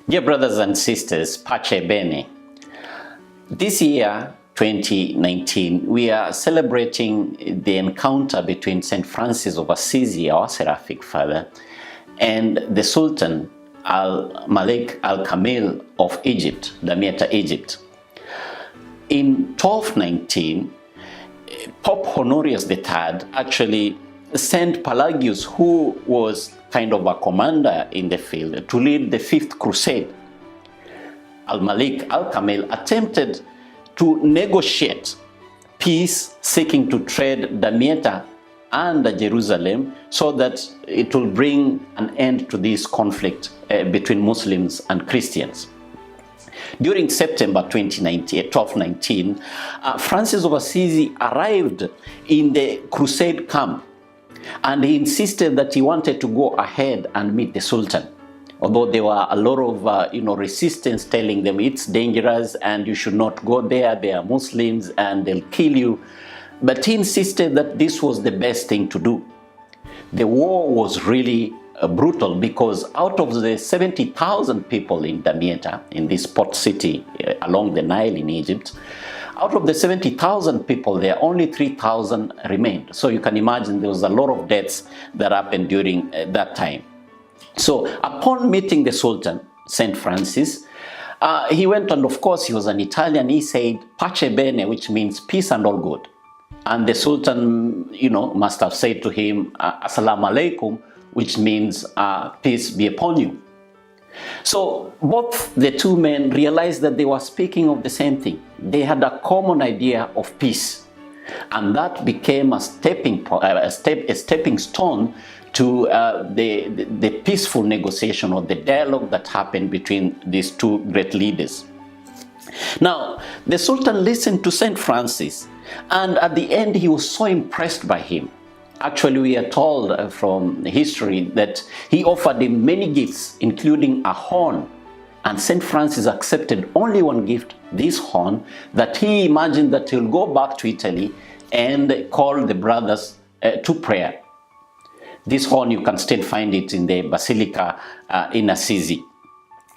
Dear brothers and sisters, Pace Bene. This year, 2019, we are celebrating the encounter between St. Francis of Assisi, our Seraphic Father, and the Sultan Al-Malik Al-Kamil of Egypt, Damietta, Egypt. In 1219, Pope Honorius III actually sent Pelagius, who was kind of a commander in the field, to lead the Fifth Crusade. Al-Malik Al-Kamil attempted to negotiate peace, seeking to trade Damietta and Jerusalem so that it will bring an end to this conflict between Muslims and Christians. During September 1219, Francis of Assisi arrived in the crusade camp, and he insisted that he wanted to go ahead and meet the Sultan. Although there were a lot of resistance telling them it's dangerous and you should not go there, they are Muslims and they'll kill you. But he insisted that this was the best thing to do. The war was really brutal, because out of the 70,000 people in Damietta, in this port city along the Nile in Egypt, out of the 70,000 people there, only 3,000 remained. So you can imagine there was a lot of deaths that happened during that time. So upon meeting the Sultan, St. Francis, he went, and of course he was an Italian, he said, Pace Bene, which means peace and all good. And the Sultan, must have said to him, Assalamu alaikum, which means peace be upon you. So both the two men realized that they were speaking of the same thing. They had a common idea of peace. And that became a stepping stone to the peaceful negotiation or the dialogue that happened between these two great leaders. Now, the Sultan listened to St. Francis, and at the end he was so impressed by him. Actually, we are told from history that he offered him many gifts, including a horn. And St. Francis accepted only one gift, this horn, that he imagined that he'll go back to Italy and call the brothers to prayer. This horn, you can still find it in the Basilica in Assisi.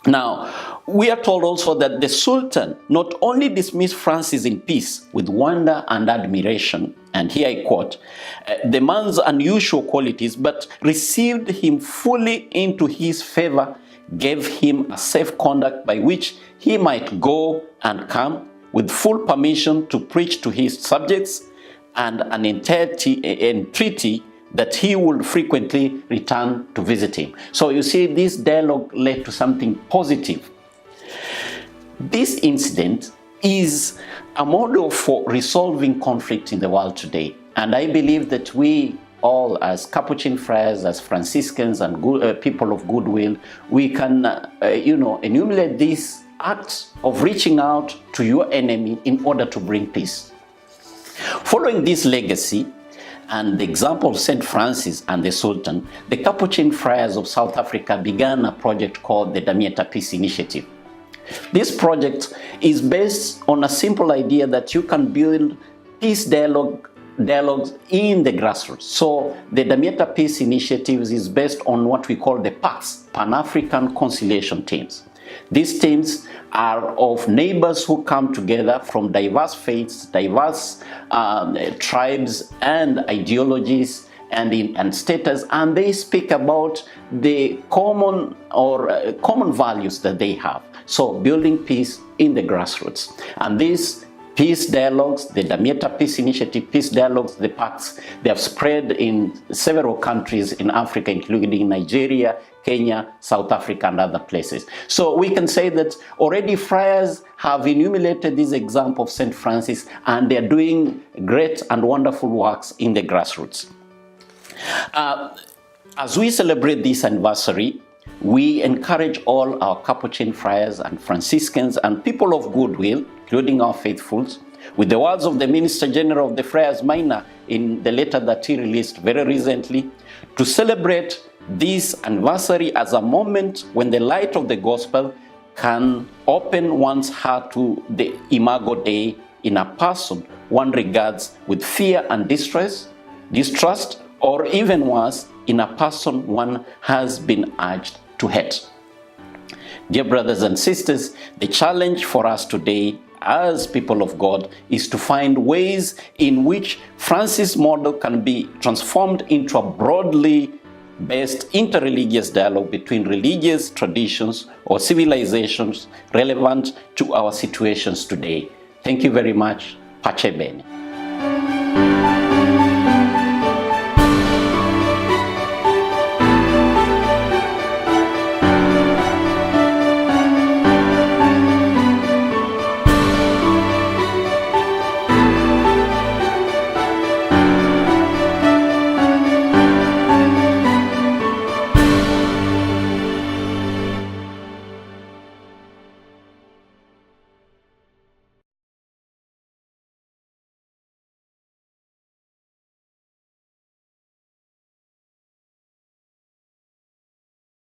Now, we are told also that the Sultan not only dismissed Francis in peace with wonder and admiration, and here I quote, the man's unusual qualities, but received him fully into his favor, gave him a safe conduct by which he might go and come with full permission to preach to his subjects, and an entreaty that he would frequently return to visit him. So you see, this dialogue led to something positive. This incident is a model for resolving conflict in the world today. And I believe that we all, as Capuchin friars, as Franciscans and people of goodwill, we can, enumerate this act of reaching out to your enemy in order to bring peace. Following this legacy, and the example of St. Francis and the Sultan, the Capuchin friars of South Africa began a project called the Damietta Peace Initiative. This project is based on a simple idea that you can build peace dialogues in the grassroots. So the Damietta Peace Initiative is based on what we call the PACs, Pan-African Conciliation Teams. These teams are of neighbors who come together from diverse faiths, diverse tribes and ideologies and status, and they speak about the common values that they have. So building peace in the grassroots. And these peace dialogues, the Damietta Peace Initiative, peace dialogues, the PACs, they have spread in several countries in Africa, including Nigeria, Kenya, South Africa, and other places. So we can say that already friars have enumerated this example of St. Francis, and they're doing great and wonderful works in the grassroots. As we celebrate this anniversary, we encourage all our Capuchin friars and Franciscans and people of goodwill, including our faithfuls, with the words of the Minister General of the Friars Minor in the letter that he released very recently, to celebrate this anniversary as a moment when the light of the gospel can open one's heart to the Imago Dei in a person one regards with fear and distrust, or even worse, in a person one has been urged to hate. Dear brothers and sisters, the challenge for us today as people of God is to find ways in which Francis' model can be transformed into a broadly based interreligious dialogue between religious traditions or civilizations relevant to our situations today. Thank you very much. Pace bene.